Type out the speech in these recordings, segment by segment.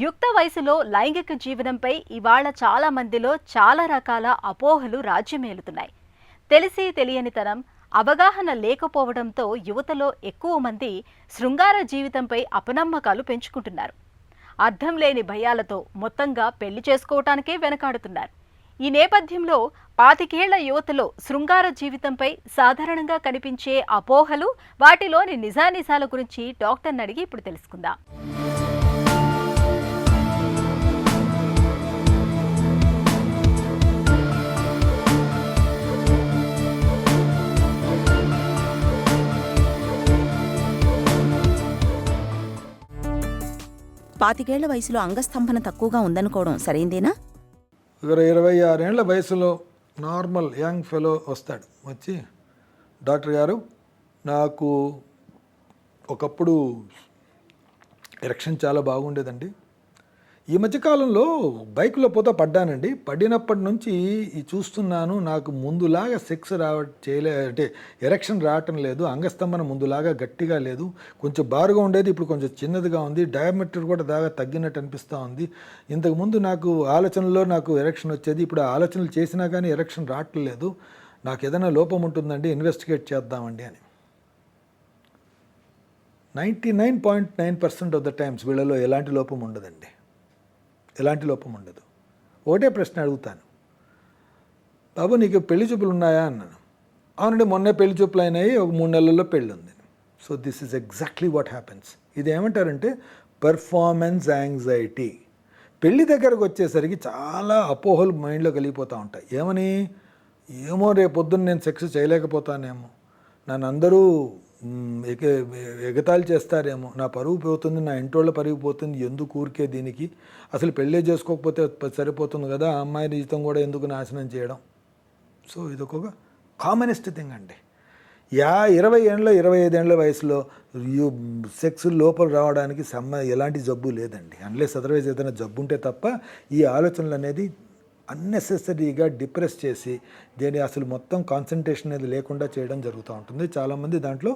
యుక్త వయసులో లైంగిక జీవనంపై ఇవాళ చాలా మందిలో చాలా రకాల అపోహలు రాజ్యమేలుతున్నాయి. తెలిసి తెలియనితనం, అవగాహన లేకపోవడంతో యువతలో ఎక్కువ మంది శృంగార జీవితంపై అపనమ్మకాలు పెంచుకుంటున్నారు. అర్థం లేని భయాలతో మొత్తంగా పెళ్లి చేసుకోవటానికే వెనకాడుతున్నారు. ఈ నేపథ్యంలో 25 ఏళ్ల యువతలో శృంగార జీవితంపై సాధారణంగా కనిపించే అపోహలు, వాటిలోని నిజానిజాల గురించి డాక్టర్ని అడిగి ఇప్పుడు తెలుసుకుందాం. పాతికేళ్ల వయసులో అంగస్తంభన తక్కువగా ఉందనుకోవడం సరైందేనా? 26 ఏళ్ల వయసులో నార్మల్ యంగ్ ఫెలో వస్తాడు, వచ్చి డాక్టర్ గారు నాకు ఒకప్పుడు ఎరెక్షన్ చాలా బాగుండేదండి, ఈ మధ్యకాలంలో బైక్లో పోతా పడ్డానండి, పడినప్పటి నుంచి చూస్తున్నాను నాకు ముందులాగా సెక్స్ అంటే ఎరెక్షన్ రావటం లేదు, అంగస్తంభన ముందులాగా గట్టిగా లేదు, కొంచెం బారుగా ఉండేది ఇప్పుడు కొంచెం చిన్నదిగా ఉంది, డయామీటర్ కూడా దాగా తగ్గినట్టు అనిపిస్తూ ఉంది, ఇంతకుముందు నాకు ఆలోచనలో నాకు ఎరెక్షన్ వచ్చేది, ఇప్పుడు ఆలోచనలు చేసినా కానీ ఎరెక్షన్ రావట్లేదు, నాకు ఏదైనా లోపం ఉంటుందండి, ఇన్వెస్టిగేట్ చేద్దామండి అని. 99.9% ఆఫ్ ద టైమ్స్ వీళ్ళలో ఎలాంటి లోపం ఉండదండి, ఎలాంటి లోపం ఉండదు. ఒకటే ప్రశ్న అడుగుతాను, బాబు నీకు పెళ్లి చూపులు ఉన్నాయా అన్నాను. అవునండి మొన్నే పెళ్లి చూపులు అయినాయి, ఒక 3 నెలల్లో పెళ్ళి ఉంది. So this is exactly what happens. ఇది ఏమంటారంటే పెర్ఫార్మెన్స్ యాంగ్జైటీ. పెళ్లి దగ్గరకు వచ్చేసరికి చాలా అపోహలు మైండ్లో కలిగిపోతూ ఉంటాయి. ఏమని, ఏమో రేపు పొద్దున్న నేను సెక్స్ చేయలేకపోతానేమో, నన్ను అందరూ ఎగతాళి చేస్తారేమో, నా పరువు పోతుంది, నా ఇంటోళ్ళ పరువు పోతుంది, ఎందుకు ఊరికే దీనికి, అసలు పెళ్ళే చేసుకోకపోతే సరిపోతుంది కదా, ఆ అమ్మాయి జీవితం కూడా ఎందుకు నాశనం చేయడం. సో ఇదొక కామనెస్ట్ థింగ్ అండి. 20 ఏళ్ళ 25 ఏళ్ళ వయసులో సెక్స్ లోపల రావడానికి ఎలాంటి జబ్బు లేదండి, అన్లెస్ అదర్వైజ్ ఏదైనా జబ్బు ఉంటే తప్ప ఈ ఆలోచనలు అనేది అన్నెసెసరీగా డిప్రెస్ చేసి దీని అసలు మొత్తం కాన్సన్ట్రేషన్ అనేది లేకుండా చేయడం జరుగుతూ ఉంటుంది. చాలామంది దాంట్లో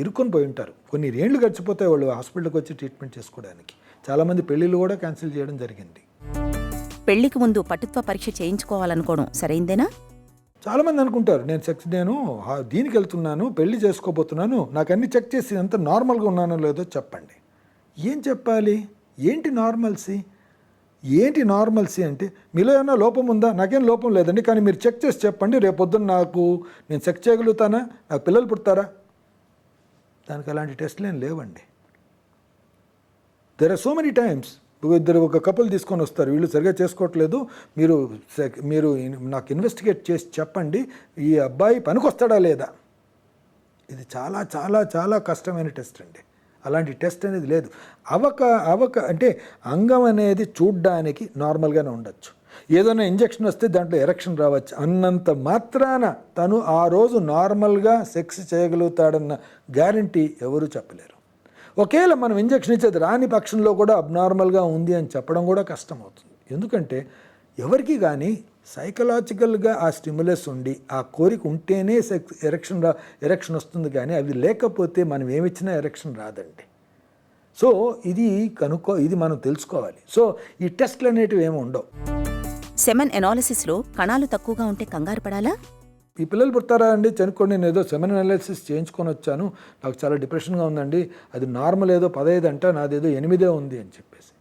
ఇరుక్కొని పోయి ఉంటారు, కొన్ని ఏళ్ళు గడిచిపోతే వాళ్ళు హాస్పిటల్కి వచ్చి ట్రీట్మెంట్ చేసుకోవడానికి. చాలామంది పెళ్ళిళ్ళు కూడా క్యాన్సిల్ చేయడం జరిగింది. పెళ్లికి ముందు పటుత్వ పరీక్ష చేయించుకోవాలనుకోవడం సరైందేనా? చాలామంది అనుకుంటారు నేను దీనికి వెళ్తున్నాను, పెళ్లి చేసుకోబోతున్నాను, నాకు అన్ని చెక్ చేసి అంత నార్మల్గా ఉన్నానో లేదో చెప్పండి. ఏం చెప్పాలి, ఏంటి నార్మల్సీ? ఏంటి నార్మల్సీ అంటే, మీలో ఏమైనా లోపం ఉందా? నాకేం లోపం లేదండి, కానీ మీరు చెక్ చేసి చెప్పండి, రేపొద్దున నేను సెక్స్ చేయగలుగుతానా, నాకు పిల్లలు పుడతారా? దానికి అలాంటి టెస్ట్లు ఏం లేవండి. There are so many times ఇద్దరు ఒక కపుల్ తీసుకొని వస్తారు, వీళ్ళు సరిగా చేసుకోవట్లేదు, మీరు నాకు ఇన్వెస్టిగేట్ చేసి చెప్పండి, ఈ అబ్బాయి పనికొస్తాడా లేదా. ఇది చాలా చాలా చాలా కష్టమైన టెస్ట్ అండి. అలాంటి టెస్ట్ అనేది లేదు. అంటే అంగం అనేది చూడ్డానికి నార్మల్గానే ఉండొచ్చు, ఏదైనా ఇంజెక్షన్ వస్తే దాంట్లో ఎరెక్షన్ రావచ్చు, అన్నంత మాత్రాన తను ఆ రోజు నార్మల్గా సెక్స్ చేయగలుగుతాడన్న గ్యారంటీ ఎవరూ చెప్పలేరు. ఒకేలా మనం ఇంజెక్షన్ ఇచ్చేది రాని పక్షంలో కూడా అబ్నార్మల్గా ఉంది అని చెప్పడం కూడా కష్టం అవుతుంది. ఎందుకంటే ఎవరికి కానీ సైకలాజికల్గా ఆ స్టిమ్యులస్ ఉండి ఆ కోరిక ఉంటేనే ఎరెక్షన్ వస్తుంది, కానీ అవి లేకపోతే మనం ఏమిచ్చినా ఎరెక్షన్ రాదండి. సో ఇది మనం తెలుసుకోవాలి. సో ఈ టెస్ట్లు అనేటివి ఏమి ఉండవు. సెమెన్ ఎనాలిసిస్లో కణాలు తక్కువగా ఉంటే కంగారు పడాలా? ఈ పిల్లలు పుడతారా అండి, చనుకోండి నేను ఏదో సెమెన్ అనాలిసిస్ చేయించుకొని వచ్చాను, నాకు చాలా డిప్రెషన్గా ఉందండి, అది నార్మల్ ఏదో 15 అంట, నాదేదో 8 ఉంది అని చెప్పేసి.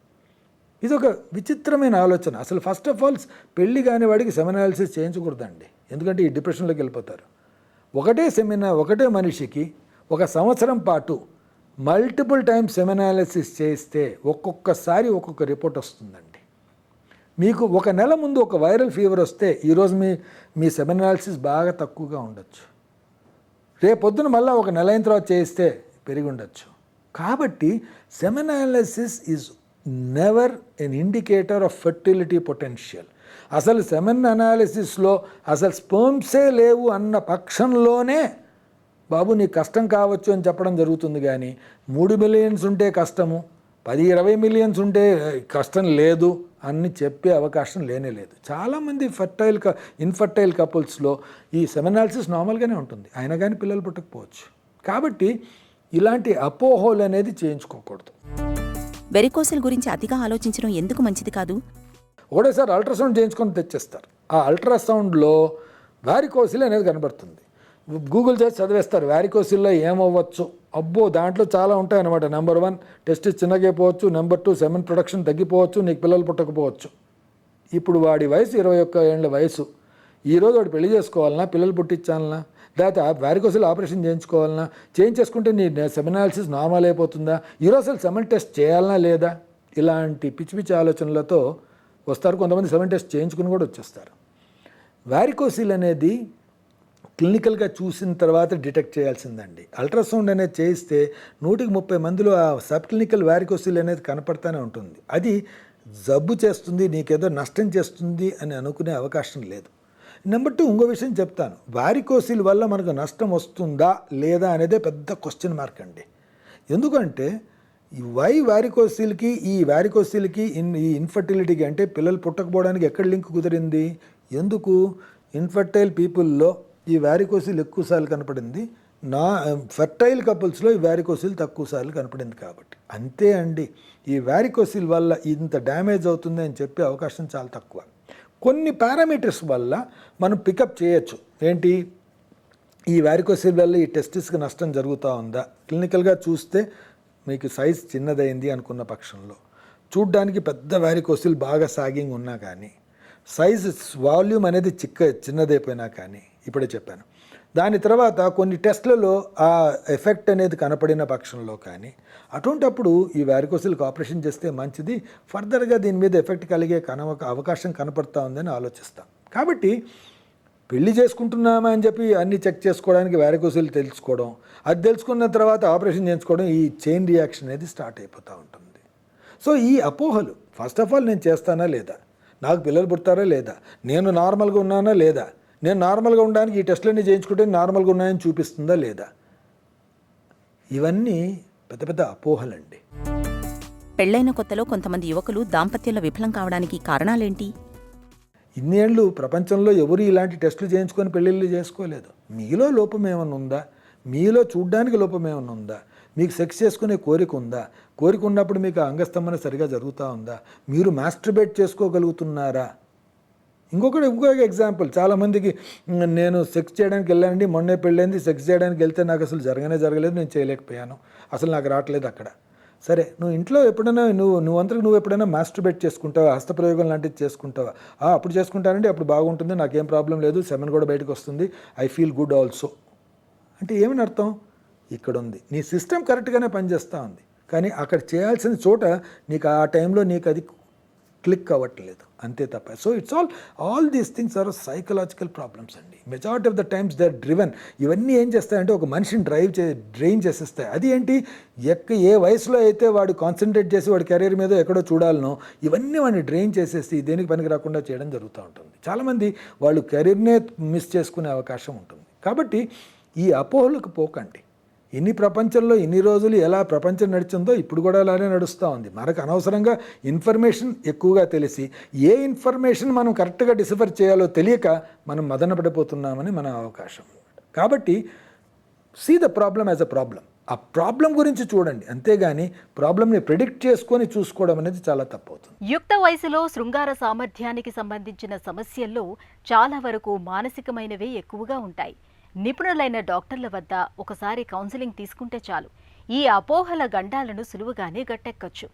ఇది ఒక విచిత్రమైన ఆలోచన. అసలు ఫస్ట్ ఆఫ్ ఆల్ పెళ్లి కాని వాడికి సెమెన్ అనాలిసిస్ చేయించకూడదండి, ఎందుకంటే ఈ డిప్రెషన్లోకి వెళ్ళిపోతారు. ఒకటే మనిషికి 1 సంవత్సరం పాటు మల్టిపుల్ టైమ్స్ సెమెన్ అనాలిసిస్ చేస్తే ఒక్కొక్కసారి ఒక్కొక్క రిపోర్ట్ వస్తుందండి. మీకు 1 నెల ముందు ఒక వైరల్ ఫీవర్ వస్తే ఈరోజు మీ సెమెన్ అనాలిసిస్ బాగా తక్కువగా ఉండొచ్చు, రేపొద్దున మళ్ళీ 1 నెల అయిన తర్వాత చేస్తే పెరిగి ఉండొచ్చు. కాబట్టి semen analysis is never N indicator of fertility potential. అసలు సెమెన్ అనాలిసిస్లో అసలు స్పర్మ్సే లేవు అన్న పక్షంలోనే బాబు నీకు కష్టం కావచ్చు అని చెప్పడం జరుగుతుంది, కానీ 3 మిలియన్స్ ఉంటే కష్టము, 10-20 మిలియన్స్ ఉంటే కష్టం లేదు అని చెప్పే అవకాశం లేనే లేదు. చాలామంది ఇన్ఫర్టైల్ కపుల్స్లో ఈ సెమెన్ అనాలిసిస్ నార్మల్గానే ఉంటుంది, అయినా కానీ పిల్లలు పుట్టకపోవచ్చు. కాబట్టి ఇలాంటి అపోహలు అనేది చేయించుకోకూడదు. వెరికోసిల్ గురించి అతిగా ఆలోచించడం ఎందుకు మంచిది కాదు? ఒకటేసారి అల్ట్రాసౌండ్ చేయించుకొని తెచ్చేస్తారు. ఆ అల్ట్రాసౌండ్లో వారికోసిల్ అనేది కనబడుతుంది. గూగుల్ చేసి చదివేస్తారు వారికోసిల్లో ఏమవ్వచ్చు. అబ్బో దాంట్లో చాలా ఉంటాయన్నమాట. నెంబర్ 1 టెస్ట్ చిన్నగా అయిపోవచ్చు, నెంబర్ 2 సెమెన్ ప్రొడక్షన్ తగ్గిపోవచ్చు, నీకు పిల్లలు పుట్టకపోవచ్చు. ఇప్పుడు వాడి వయసు 21 ఏళ్ళ వయసు. ఈరోజు వాడు పెళ్లి చేసుకోవాలన్నా, పిల్లలు పుట్టించాలన్నా, లేకపోతే వారికోసిల్ ఆపరేషన్ చేయించుకోవాలన్నా, చేయించేసుకుంటే నీ సెమెనాలిసిస్ నార్మల్ అయిపోతుందా, ఈరోజు అసలు సెమెన్ టెస్ట్ చేయాలన్నా లేదా, ఇలాంటి పిచ్చి పిచ్చి ఆలోచనలతో వస్తారు. కొంతమంది సెమెన్ టెస్ట్ చేయించుకుని కూడా వచ్చేస్తారు. వారికోసిల్ అనేది క్లినికల్గా చూసిన తర్వాత డిటెక్ట్ చేయాల్సిందండి. అల్ట్రాసౌండ్ అనేది చేయిస్తే 130 మందిలో ఆ సబ్ క్లినికల్ వారికోసిల్ అనేది కనపడతానే ఉంటుంది. అది జబ్బు చేస్తుంది, నీకేదో నష్టం చేస్తుంది అని అనుకునే అవకాశం లేదు. నెంబర్ 2 ఇంకో విషయం చెప్తాను. వారికోసిల్ వల్ల మనకు నష్టం వస్తుందా లేదా అనేదే పెద్ద క్వశ్చన్ మార్క్ అండి. ఎందుకంటే ఈ వారికోసిల్కి ఈ వారికోసిల్కి ఈ ఇన్ఫర్టిలిటీకి అంటే పిల్లలు పుట్టకపోవడానికి ఎక్కడ లింక్ కుదిరింది? ఎందుకు ఇన్ఫర్టైల్ పీపుల్లో ఈ వారికోసిల్ ఎక్కువసార్లు కనపడింది, ఫెర్టైల్ కపుల్స్లో ఈ వారికోసిల్ తక్కువసార్లు కనపడింది కాబట్టి. అంతే అండి. ఈ వారికోసిల్ వల్ల ఇంత డ్యామేజ్ అవుతుంది అని చెప్పే అవకాశం చాలా తక్కువ. కొన్ని పారామీటర్స్ వల్ల మనం పికప్ చేయొచ్చు. ఏంటి? ఈ వారికోసిల్ వల్ల ఈ టెస్టిస్కి నష్టం జరుగుతూ ఉందా? క్లినికల్గా చూస్తే మీకు సైజ్ చిన్నదైంది అనుకున్న పక్షంలో, చూడ్డానికి పెద్ద వారికోసిల్ బాగా సాగింగ్ ఉన్నా కానీ, సైజ్ వాల్యూమ్ అనేది చిన్నదైపోయినా కానీ, ఇప్పుడే చెప్పాను. దాని తర్వాత కొన్ని టెస్ట్లలో ఆ ఎఫెక్ట్ అనేది కనపడిన పక్షంలో కానీ, అటువంటప్పుడు ఈ వారికోసిల్కి ఆపరేషన్ చేస్తే మంచిది, ఫర్దర్గా దీని మీద ఎఫెక్ట్ కలిగే అవకాశం కనపడతా ఉందని ఆలోచిస్తాం. కాబట్టి పెళ్లి చేసుకుంటున్నామా అని చెప్పి అన్నీ చెక్ చేసుకోవడానికి వారికోసిల్ తెలుసుకోవడం, అది తెలుసుకున్న తర్వాత ఆపరేషన్ చేయించుకోవడం, ఈ చైన్ రియాక్షన్ అనేది స్టార్ట్ అయిపోతూ ఉంటుంది. సో ఈ అపోహలు, ఫస్ట్ ఆఫ్ ఆల్ నేను చేస్తానా లేదా, నాకు పిల్లలు పుడతారా లేదా, నేను నార్మల్గా ఉన్నానా లేదా, నేను నార్మల్గా ఉండడానికి ఈ టెస్టులన్నీ చేయించుకుంటే నార్మల్గా ఉన్నాయని చూపిస్తుందా లేదా, ఇవన్నీ పెద్ద పెద్ద అపోహలండి. పెళ్లైన కొత్తలో కొంతమంది యువకులు దాంపత్యంలో విఫలం కావడానికి కారణాలేంటి? ఇన్నేళ్ళు ప్రపంచంలో ఎవరు ఇలాంటి టెస్టులు చేయించుకొని పెళ్ళిళ్ళు చేసుకోలేదు. మీలో లోపం ఏమైనా ఉందా? మీలో చూడ్డానికి లోపం ఏమైనా ఉందా? మీకు సెక్స్ చేసుకునే కోరిక ఉందా? కోరిక ఉన్నప్పుడు మీకు అంగస్తంభన సరిగా జరుగుతూ ఉందా? మీరు మాస్టర్బేట్ చేసుకోగలుగుతున్నారా? ఇంకొక ఎగ్జాంపుల్, చాలామందికి నేను సెక్స్ చేయడానికి వెళ్ళానండి, మొన్నే పెళ్ళైంది, సెక్స్ చేయడానికి వెళ్తే నాకు అసలు జరగలేదు, నేను చేయలేకపోయాను, అసలు నాకు రావట్లేదు అక్కడ. సరే, నువ్వు ఇంట్లో ఎప్పుడైనా నువ్వంతకు నువ్వు ఎప్పుడైనా మాస్టర్బేట్ చేసుకుంటావా, హస్తప్రయోగం లాంటిది చేసుకుంటావా? అప్పుడు చేసుకుంటానండి, అప్పుడు బాగుంటుంది, నాకేం ప్రాబ్లం లేదు, సెమెన్ కూడా బయటకు వస్తుంది, ఐ ఫీల్ గుడ్ ఆల్సో. అంటే ఏమని అర్థం? ఇక్కడ ఉంది, నీ సిస్టమ్ కరెక్ట్గానే పనిచేస్తూ ఉంది, కానీ అక్కడ చేయాల్సిన చోట నీకు ఆ టైంలో నీకు అది క్లిక్ అవ్వట్లేదు, అంతే తప్ప. So it's all these things are psychological problems అండి. Majority of the times they are driven. ఇవన్నీ ఏం చేస్తాయంటే ఒక మనిషిని డ్రైన్ చేసేస్తాయి. అది ఏంటి? ఏ వయసులో అయితే వాడు కాన్సన్ట్రేట్ చేసి వాడి కెరీర్ మీద ఎక్కడో చూడాలనో, ఇవన్నీ వాడిని డ్రైన్ చేసేసి దేనికి పనికి రాకుండా చేయడం జరుగుతూ ఉంటుంది. చాలామంది వాళ్ళు కెరీర్నే మిస్ చేసుకునే అవకాశం ఉంటుంది. కాబట్టి ఈ అపోహలకు పోకండి. ప్రపంచంలో ఇన్ని రోజులు ఎలా ప్రపంచం నడిచిందో ఇప్పుడు కూడా అలానే నడుస్తూ ఉంది. మనకు అనవసరంగా ఇన్ఫర్మేషన్ ఎక్కువగా తెలిసి ఏ ఇన్ఫర్మేషన్ మనం కరెక్ట్గా డిసిఫర్ చేయాలో తెలియక మనం మదన పడిపోతున్నామని మన అవకాశం. కాబట్టి see the problem as a problem. ఆ ప్రాబ్లం గురించి చూడండి, అంతేగాని ప్రాబ్లంని ప్రిడిక్ట్ చేసుకొని చూసుకోవడం అనేది చాలా తప్పవుతుంది. యుక్త వయసులో శృంగార సామర్థ్యానికి సంబంధించిన సమస్యల్లో చాలా వరకు మానసికమైనవే ఎక్కువగా ఉంటాయి. నిపుణులైన డాక్టర్ల వద్ద ఒకసారి కౌన్సిలింగ్ తీసుకుంటే చాలు, ఈ అపోహల గండాలను సులువుగానే గట్టెక్కచ్చు.